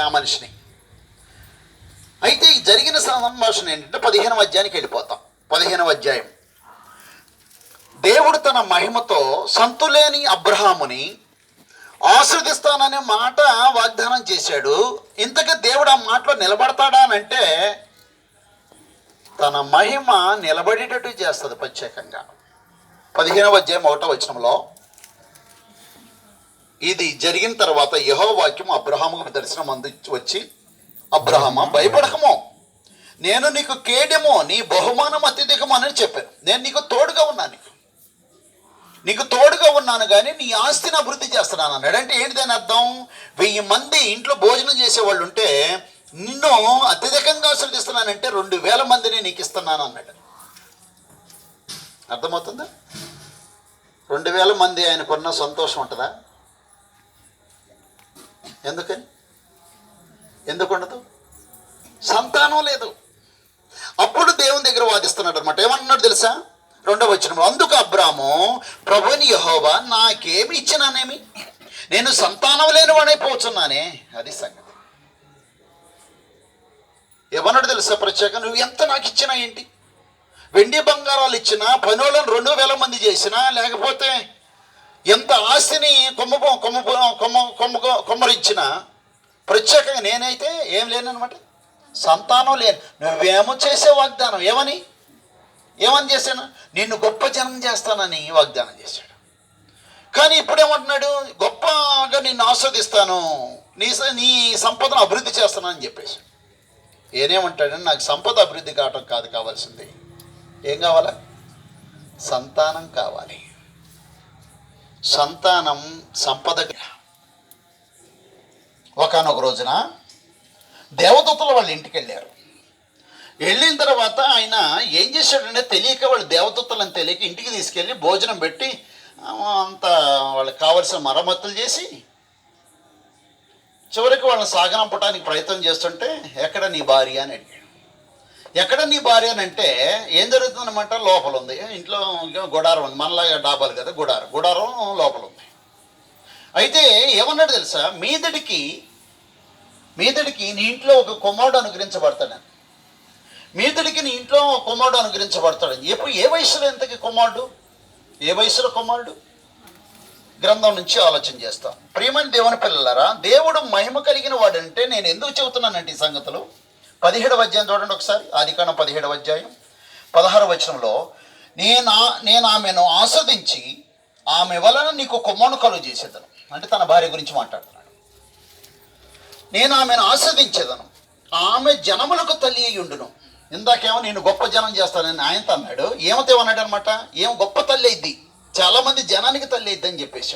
ఆ మనిషిని. అయితే ఈ జరిగిన సంభాషణ ఏంటంటే 15వ అధ్యాయానికి వెళ్ళిపోతాం. 15వ అధ్యాయం. దేవుడు తన మహిమతో సంతులేని అబ్రహాముని ఆశీర్వదిస్తాననే మాట వాగ్దానం చేశాడు. ఇంతకీ దేవుడు ఆ మాటలో నిలబడతాడా అని అంటే తన మహిమ నిలబడేటట్టు చేస్తుంది ప్రత్యేకంగా. 15వ అధ్యాయం 1వ వచనంలో ఇది జరిగిన తర్వాత యెహోవా వాక్యం అబ్రహాముకు దర్శనం వచ్చి, అబ్రహామా భయపడకము, నేను నీకు కేడెమో, నీ బహుమానం అత్యధికము అని చెప్పాను. నేను నీకు తోడుగా ఉన్నాను, నీకు తోడుగా ఉన్నాను కానీ నీ ఆస్తిని అభివృద్ధి చేస్తున్నాను అన్నాడు. అంటే ఏంటి దాని అర్థం? 1000 మంది ఇంట్లో భోజనం చేసేవాళ్ళు ఉంటే నిన్ను అత్యధికంగా ఆశీర్వదిస్తున్నానంటే 2000 మందిని నీకు ఇస్తున్నాను అన్నాడు. అర్థమవుతుందా? 2000 మంది ఆయనకున్న సంతోషం ఉంటుందా? ఎందుకు ఉండదు? సంతానం లేదు. అప్పుడు దేవుని దగ్గర వాదిస్తున్నాడు అనమాట. ఏమన్నాడు తెలుసా? 2వ వచనంలో, అందుకు అబ్రాము ప్రభుని యెహోవా నాకేమి ఇచ్చినానేమి, నేను సంతానం లేని వాడైపోతున్నానే. అది సంగతి. ఏమన్నాడు తెలుసా? ప్రత్యేక నువ్వు ఎంత నాకు ఇచ్చినా ఏంటి, వెండి బంగారాలు ఇచ్చినా, పనులను 2000 మంది చేసినా, లేకపోతే ఎంత ఆస్తిని కొమ్మరించినా, ప్రత్యేకంగా నేనైతే ఏం లేనమాట, సంతానం లేను. నువ్వేమో చేసే వాగ్దానం ఏమని చేశాను? నిన్ను గొప్ప జనం చేస్తానని వాగ్దానం చేశాడు. కానీ ఇప్పుడేమంటున్నాడు? గొప్పగా నిన్ను ఆస్వాదిస్తాను, నీ సంపదను అభివృద్ధి చేస్తానని చెప్పేసి. ఏనేమంటాడని, నాకు సంపద అభివృద్ధి కావటం కాదు కావాల్సింది. ఏం కావాలా? సంతానం కావాలి. సంతానం సంపద. ఒకనొక రోజున దేవదూతలు వాళ్ళ ఇంటికి వెళ్ళారు. వెళ్ళిన తర్వాత ఆయన ఏం చేశాడంటే తెలియక, వాళ్ళు దేవదూతలను తెలియక ఇంటికి తీసుకెళ్ళి భోజనం పెట్టి అంత వాళ్ళకి కావలసిన మరమ్మతులు చేసి చివరికి వాళ్ళని సాగనంపడానికి ప్రయత్నం చేస్తుంటే, ఎక్కడ నీ భార్య అని అడిగాడు. ఎక్కడ నీ భార్య అని అంటే ఏం జరుగుతుందన్నమాట? లోపల ఉంది. ఇంట్లో గుడారం ఉంది, మనలాగా డాబాలు కదా, గుడారం లోపల ఉంది. అయితే ఏమన్నాడు తెలుసా? మీదడికి నీ ఇంట్లో ఒక కుమారుడు అనుగ్రహించబడతాడని. మీదడికి నీ ఇంట్లో కుమారుడు అనుగ్రహించబడతాడని. ఎప్పుడు ఏ వయసులో ఇంతకి కుమారుడు? ఏ వయసులో కుమారుడు? గ్రంథం నుంచి ఆలోచన చేస్తాం. ప్రియమైన దేవుని పిల్లలారా, దేవుడు మహిమ కలిగిన వాడంటే నేను ఎందుకు చెబుతున్నానంటే ఈ సంగతులు 17వ అధ్యాయం చూడండి ఒకసారి. ఆదికాండం 17వ అధ్యాయం 16వ వచనంలో, నేను ఆమెను ఆస్వాదించి ఆమె వలన నీకు కుమారుని కలుగు చేసేదను. అంటే తన భార్య గురించి మాట్లాడుతున్నాడు. నేను ఆమెను ఆస్వాదించేదను, ఆమె జనములకు తల్లి అయ్యుండును. ఇందాకేమో నేను గొప్ప జనం చేస్తానని ఆయనతో అన్నాడు. ఏమతో అన్నాడు అనమాట? ఏం గొప్ప తల్లి అయింది, చాలా మంది జనానికి తల్లి అయిద్దని చెప్పేశాడు.